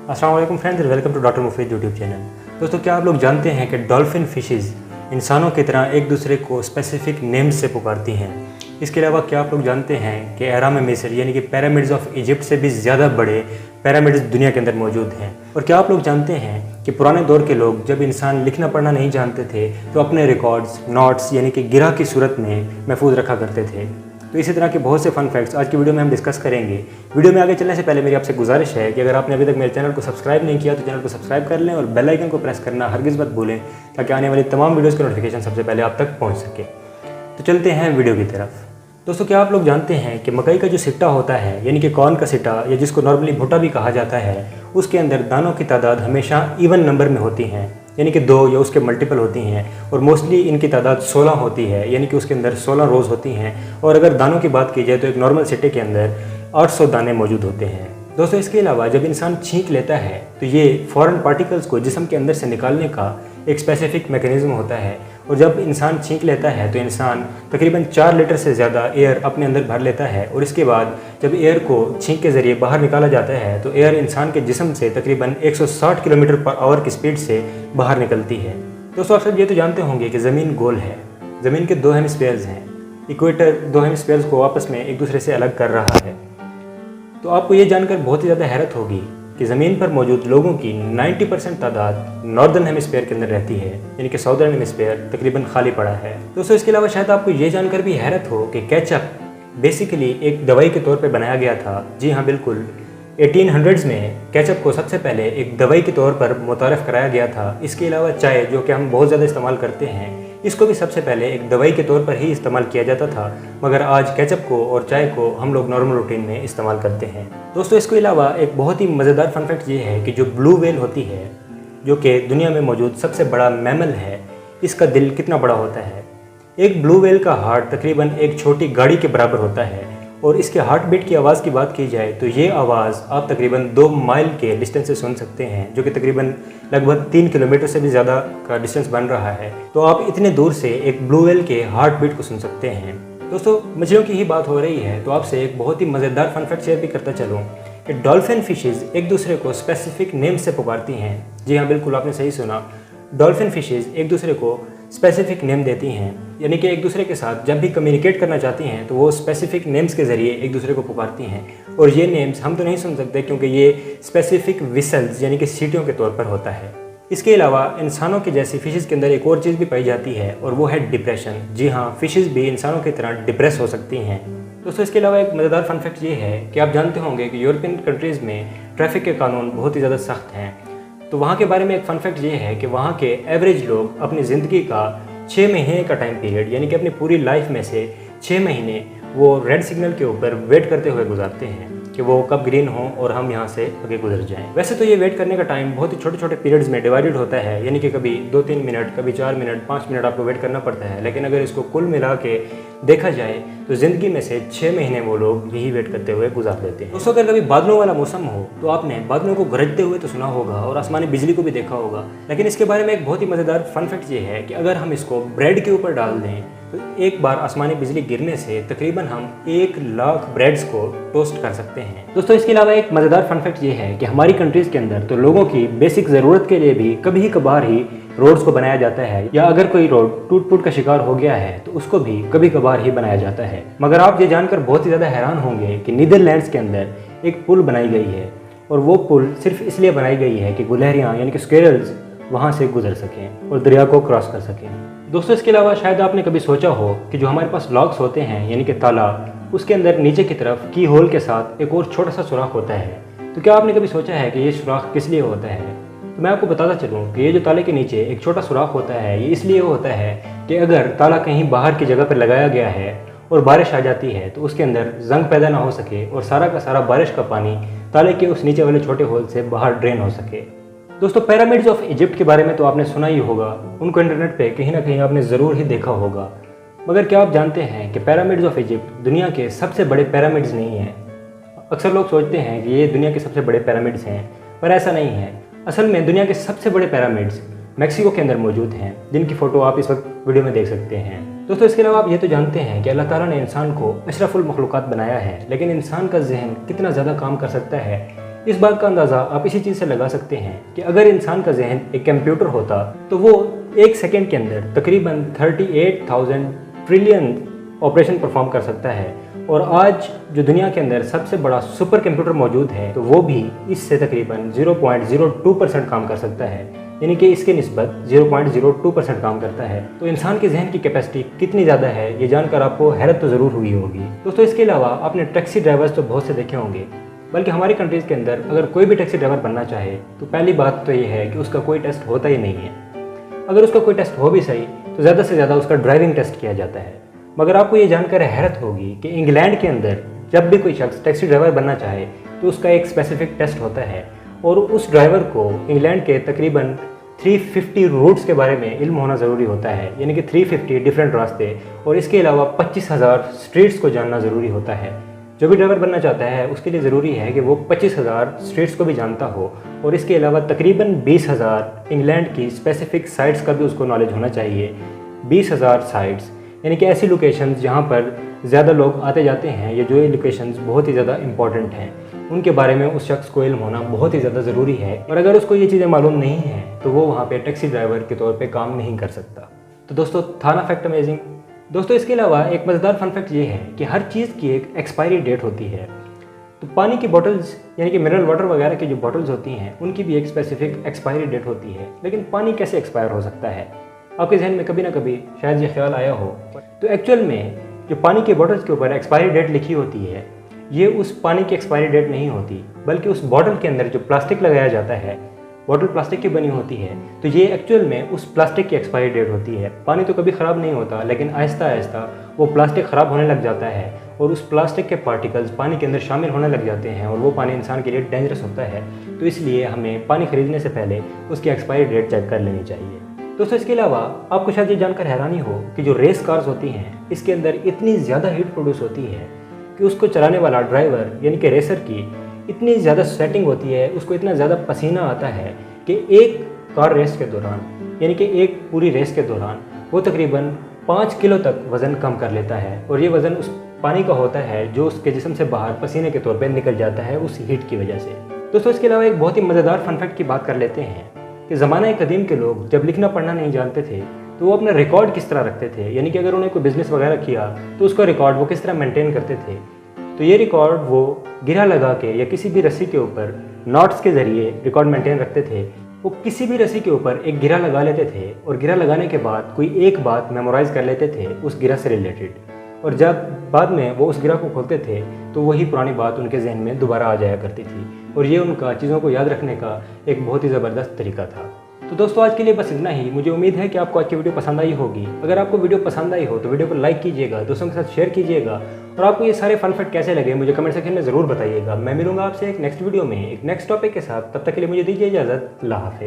अस्सलाम वालेकुम friends, welcome to doctor Mufeed YouTube channel. दोस्तों, क्या आप लोग जानते हैं कि डॉल्फिन फिशेज़ इंसानों की तरह एक दूसरे को स्पेसिफिक नेम्स से पुकारती हैं। इसके अलावा क्या आप लोग जानते हैं कि अहराम मिस्र यानी कि पिरामिड्स ऑफ इजिप्ट से भी ज़्यादा बड़े पिरामिड्स दुनिया के अंदर मौजूद हैं। और क्या आप लोग जानते हैं कि पुराने दौर के लोग जब इंसान लिखना पढ़ना नहीं जानते थे तो अपने रिकॉर्ड्स नोट्स यानी कि गिरह की सूरत में महफूज रखा करते थे। तो इसी तरह के बहुत से फन फैक्ट्स आज की वीडियो में हम डिस्कस करेंगे। वीडियो में आगे चलने से पहले मेरी आपसे गुजारिश है कि अगर आपने अभी तक मेरे चैनल को सब्सक्राइब नहीं किया तो चैनल को सब्सक्राइब कर लें और बेल आइकन को प्रेस करना हरगिज़ मत भूलें ताकि आने वाली तमाम वीडियोज़ की नोटिफिकेशन सबसे पहले आप तक पहुँच सके। तो चलते हैं वीडियो की तरफ। दोस्तों, क्या आप लोग जानते हैं कि मकई का जो सिट्टा होता है यानी कि कॉर्न का सिट्टा या जिसको नॉर्मली भुट्टा भी कहा जाता है, उसके अंदर दानों की तादाद हमेशा इवन नंबर में होती हैं, यानी कि 2 या उसके मल्टीपल होती हैं। और मोस्टली इनकी तादाद 16 होती है, यानी कि उसके अंदर 16 रोज़ होती हैं। और अगर दानों की बात की जाए तो एक नॉर्मल सिट्टे के अंदर 800 दाने मौजूद होते हैं। दोस्तों, इसके अलावा जब इंसान छींक लेता है तो ये फॉरेन पार्टिकल्स को जिस्म के अंदर से निकालने का एक स्पेसिफिक मैकेनिज्म होता है। और जब इंसान छींक लेता है तो इंसान तकरीबन 4 लीटर से ज़्यादा एयर अपने अंदर भर लेता है। और इसके बाद जब एयर को छींक के ज़रिए बाहर निकाला जाता है तो एयर इंसान के जिस्म से तकरीबन 160 किलोमीटर पर आवर की स्पीड से बाहर निकलती है। दोस्तों, आप सब ये तो जानते होंगे कि ज़मीन गोल है। ज़मीन के 2 हेमिस्फीयर्स हैं। इक्वेटर 2 हेमिस्फीयर्स को आपस में एक दूसरे से अलग कर रहा है। तो आपको ये जानकर बहुत ही ज़्यादा हैरत होगी कि ज़मीन पर मौजूद लोगों की 90% तादाद नॉर्दर्न हेमिस्फीयर के अंदर रहती है, यानी कि साउदर्न हेमिस्फीयर तकरीबन खाली पड़ा है। दोस्तों, इसके अलावा शायद आपको ये जानकर भी हैरत हो कि केचप बेसिकली एक दवाई के तौर पे बनाया गया था। जी हाँ, बिल्कुल 1800s में केचप को सबसे पहले एक दवाई के तौर पर मुतारफ़ कराया गया था। इसके अलावा चाय, जो कि हम बहुत ज़्यादा इस्तेमाल करते हैं, इसको भी सबसे पहले एक दवाई के तौर पर ही इस्तेमाल किया जाता था, मगर आज केचप को और चाय को हम लोग नॉर्मल रूटीन में इस्तेमाल करते हैं। दोस्तों, इसके अलावा एक बहुत ही मज़ेदार फन फैक्ट ये है कि जो ब्लू व्हेल होती है, जो कि दुनिया में मौजूद सबसे बड़ा मैमल है, इसका दिल कितना बड़ा होता है। एक ब्लू व्हेल का हार्ट तकरीबन एक छोटी गाड़ी के बराबर होता है। और इसके हार्ट बीट की आवाज़ की बात की जाए तो ये आवाज़ आप तकरीबन 2 माइल के डिस्टेंस से सुन सकते हैं, जो कि तकरीबन लगभग 3 किलोमीटर से भी ज़्यादा का डिस्टेंस बन रहा है। तो आप इतने दूर से एक ब्लू व्हेल के हार्ट बीट को सुन सकते हैं। दोस्तों, मछलियों की ही बात हो रही है तो आपसे एक बहुत ही मज़ेदार फन फैक्ट शेयर भी करता चलूँ कि डॉल्फिन फिशेज़ एक दूसरे को स्पेसिफिक नेम से पुकारती हैं। जी हाँ, बिल्कुल आपने सही सुना। डॉल्फिन फिशेज़ एक दूसरे को स्पेसिफिक नेम देती हैं, यानी कि एक दूसरे के साथ जब भी कम्युनिकेट करना चाहती हैं तो वो स्पेसिफिक नेम्स के ज़रिए एक दूसरे को पुकारती हैं। और ये नेम्स हम तो नहीं सुन सकते क्योंकि ये स्पेसिफिक विसल्स यानी कि सीटियों के तौर पर होता है। इसके अलावा इंसानों की जैसी फिशेज़ के अंदर एक और चीज़ भी पाई जाती है और वो है डिप्रेशन। जी हाँ, फिशेज़ भी इंसानों की तरह डिप्रेस हो सकती हैं। दोस्तों, इसके अलावा एक मज़ेदार फन फैक्ट ये है कि आप जानते होंगे कि यूरोपियन कंट्रीज़ में ट्रैफिक के कानून बहुत ही ज़्यादा सख्त हैं। तो वहाँ के बारे में एक फ़न फैक्ट ये है कि वहाँ के एवरेज लोग अपनी ज़िंदगी का 6 महीने का टाइम पीरियड, यानी कि अपनी पूरी लाइफ में से 6 महीने वो रेड सिग्नल के ऊपर वेट करते हुए गुजारते हैं कि वो कब ग्रीन हो और हम यहाँ से आगे गुजर जाएं। वैसे तो ये वेट करने का टाइम बहुत ही छोटे छोटे पीरियड्स में डिवाइडेड होता है, यानी कि कभी 2-3 मिनट, कभी 4 मिनट, 5 मिनट आपको वेट करना पड़ता है। लेकिन अगर इसको कुल मिला के देखा जाए तो ज़िंदगी में से 6 महीने वो लोग यही वेट करते हुए गुजार देते हैं। दोस्तों, अगर कभी बादलों वाला मौसम हो तो आपने बादलों को गरजते हुए तो सुना होगा और आसमानी बिजली को भी देखा होगा। लेकिन इसके बारे में एक बहुत ही मज़ेदार फन फैक्ट ये है कि अगर हम इसको ब्रेड के ऊपर डाल दें तो एक बार आसमानी बिजली गिरने से तकरीबन हम 1 लाख ब्रेड्स को टोस्ट कर सकते हैं। दोस्तों, इसके अलावा एक मज़ेदार फन फैक्ट ये है कि हमारी कंट्रीज़ के अंदर तो लोगों की बेसिक ज़रूरत के लिए भी कभी कभार ही रोड्स को बनाया जाता है, या अगर कोई रोड टूट फूट का शिकार हो गया है तो उसको भी कभी कभार ही बनाया जाता है। मगर आप ये जानकर बहुत ही ज़्यादा हैरान होंगे कि नीदरलैंड्स के अंदर एक पुल बनाई गई है और वो पुल सिर्फ इसलिए बनाई गई है कि गुलहरियाँ यानी कि स्क्वेरल्स वहाँ से गुजर सकें और दरिया को क्रॉस कर सकें। दोस्तों, इसके अलावा शायद आपने कभी सोचा हो कि जो हमारे पास लॉक्स होते हैं यानी कि ताला, उसके अंदर नीचे की तरफ की होल के साथ एक और छोटा सा सुराख होता है। तो क्या आपने कभी सोचा है कि ये सुराख किस लिए होता है? तो मैं आपको बताता चलूँ कि ये जो ताले के नीचे एक छोटा सुराख होता है, ये इसलिए होता है कि अगर ताला कहीं बाहर की जगह पर लगाया गया है और बारिश आ जाती है तो उसके अंदर जंग पैदा ना हो सके और सारा का सारा बारिश का पानी ताले के उस नीचे वाले छोटे होल से बाहर ड्रेन हो सके। दोस्तों, पिरामिड्स ऑफ इजिप्ट के बारे में तो आपने सुना ही होगा, उनको इंटरनेट पे कहीं ना कहीं आपने ज़रूर ही देखा होगा। मगर क्या आप जानते हैं कि पिरामिड्स ऑफ इजिप्ट दुनिया के सबसे बड़े पिरामिड्स नहीं हैं? अक्सर लोग सोचते हैं कि ये दुनिया के सबसे बड़े पिरामिड्स हैं, पर ऐसा नहीं है। असल में दुनिया के सबसे बड़े पिरामिड्स मैक्सिको के अंदर मौजूद हैं, जिनकी फ़ोटो आप इस वक्त वीडियो में देख सकते हैं। दोस्तों, इसके अलावा आप ये तो जानते हैं कि अल्लाह ताला ने इंसान को अशरफुल मखलूक़ात बनाया है, लेकिन इंसान का जहन कितना ज़्यादा काम कर सकता है इस बात का अंदाज़ा आप इसी चीज़ से लगा सकते हैं कि अगर इंसान का जहन एक कंप्यूटर होता तो वो एक सेकेंड के अंदर तकरीबन 38,000 ट्रिलियन ऑपरेशन परफॉर्म कर सकता है। और आज जो दुनिया के अंदर सबसे बड़ा सुपर कंप्यूटर मौजूद है तो वो भी इससे तकरीबन 0.02% काम कर सकता है, यानी कि इसके निस्बत 0.02% काम करता है। तो इंसान के जहन की कैपेसिटी कितनी ज़्यादा है ये जानकर आपको हैरत तो ज़रूर हुई होगी। दोस्तों इसके अलावा आपने टैक्सी ड्राइवर्स तो बहुत से देखे होंगे, बल्कि हमारी कंट्रीज़ के अंदर अगर कोई भी टैक्सी ड्राइवर बनना चाहे तो पहली बात तो ये है कि उसका कोई टेस्ट होता ही नहीं है। अगर उसका कोई टेस्ट हो भी सही तो ज़्यादा से ज़्यादा उसका ड्राइविंग टेस्ट किया जाता है। मगर आपको ये जानकर हैरत होगी कि इंग्लैंड के अंदर जब भी कोई शख्स टैक्सी ड्राइवर बनना चाहे तो उसका एक स्पेसिफिक टेस्ट होता है और उस ड्राइवर को इंग्लैंड के तकरीबन 350 रूट्स के बारे में इल्म होना ज़रूरी होता है, यानी कि 350 डिफरेंट रास्ते, और इसके अलावा 25,000 स्ट्रीट्स को जानना ज़रूरी होता है। जो भी ड्राइवर बनना चाहता है उसके लिए ज़रूरी है कि वो 25,000 स्ट्रीट्स को भी जानता हो और इसके अलावा तकरीबन 20,000 इंग्लैंड की स्पेसिफिक साइट्स का भी उसको नॉलेज होना चाहिए। 20,000 साइट्स यानी कि ऐसी लोकेशंस जहाँ पर ज़्यादा लोग आते जाते हैं या जो ये लोकेशंस बहुत ही ज़्यादा इंपॉर्टेंट हैं उनके बारे में उस शख्स को इल्म होना बहुत ही ज़्यादा ज़रूरी है। और अगर उसको ये चीज़ें मालूम नहीं हैं तो वो वहाँ पे टैक्सी ड्राइवर के तौर पे काम नहीं कर सकता। तो दोस्तों था ना फैक्ट अमेजिंग। दोस्तों इसके अलावा एक मज़ेदार फन फैक्ट ये है कि हर चीज़ की एक एक्सपायरी डेट होती है। तो पानी की बॉटल्स यानी कि मिनरल वाटर वगैरह की जो बॉटल्स होती हैं उनकी भी एक स्पेसिफिक एक्सपायरी डेट होती है। लेकिन पानी कैसे एक्सपायर हो सकता है, आपके जहन में कभी ना कभी शायद ये ख्याल आया हो। तो एक्चुअल में जो पानी की बॉटल्स के ऊपर एक्सपायरी डेट लिखी होती है ये उस पानी की एक्सपायरी डेट नहीं होती, बल्कि उस बॉटल के अंदर जो प्लास्टिक लगाया जाता है, बॉटल प्लास्टिक की बनी होती है, तो ये एक्चुअल में उस प्लास्टिक की एक्सपायरी डेट होती है। पानी तो कभी ख़राब नहीं होता, लेकिन आहिस्ता आहिस्ता वो प्लास्टिक ख़राब होने लग जाता है और उस प्लास्टिक के पार्टिकल्स पानी के अंदर शामिल होने लग जाते हैं और वो पानी इंसान के लिए डेंजरस होता है। तो इसलिए हमें पानी ख़रीदने से पहले उसकी एक्सपायरी डेट चेक कर लेनी चाहिए। दोस्तों इसके अलावा आपको शायद ये जानकर हैरानी हो कि जो रेस कार्स होती हैं इसके अंदर इतनी ज़्यादा हीट प्रोड्यूस होती है कि उसको चलाने वाला ड्राइवर यानी कि रेसर की इतनी ज़्यादा स्वेटिंग होती है, उसको इतना ज़्यादा पसीना आता है कि एक कार रेस के दौरान यानी कि एक पूरी रेस के दौरान वो तकरीबन 5 किलो तक वज़न कम कर लेता है। और ये वज़न उस पानी का होता है जो उसके जिस्म से बाहर पसीने के तौर पर निकल जाता है उस हीट की वजह से। दोस्तों इसके अलावा एक बहुत ही मज़ेदार फन फैक्ट की बात कर लेते हैं कि ज़माना कदीम के लोग जब लिखना पढ़ना नहीं जानते थे तो वो अपना रिकॉर्ड किस तरह रखते थे, यानी कि अगर उन्हें कोई बिज़नेस वगैरह किया तो उसका रिकॉर्ड वो किस तरह मेंटेन करते थे। तो ये रिकॉर्ड वो गिरा लगा के या किसी भी रस्सी के ऊपर नॉट्स के ज़रिए रिकॉर्ड मेंटेन रखते थे। वो किसी भी रस्सी के ऊपर एक गिरा लगा लेते थे और गिरा लगाने के बाद कोई एक बात मेमोराइज़ कर लेते थे उस गिरा से रिलेटेड, और जब बाद में वो उस गिरा को खोलते थे तो वही पुरानी बात उनके जहन में दोबारा आ जाया करती थी और ये उनका चीज़ों को याद रखने का एक बहुत ही ज़बरदस्त तरीका था। तो दोस्तों आज के लिए बस इतना ही। मुझे उम्मीद है कि आपको आज की वीडियो पसंद आई होगी। अगर आपको वीडियो पसंद आई हो तो वीडियो को लाइक कीजिएगा, दोस्तों के साथ शेयर कीजिएगा और आपको ये सारे फन फैक्ट कैसे लगे मुझे कमेंट सेक्शन में ज़रूर बताइएगा। मैं मिलूंगा आपसे एक नेक्स्ट वीडियो में एक नेक्स्ट टॉपिक के साथ। तब तक के लिए मुझे दीजिए इजाज़त। अल्लाह हाफ़िज़।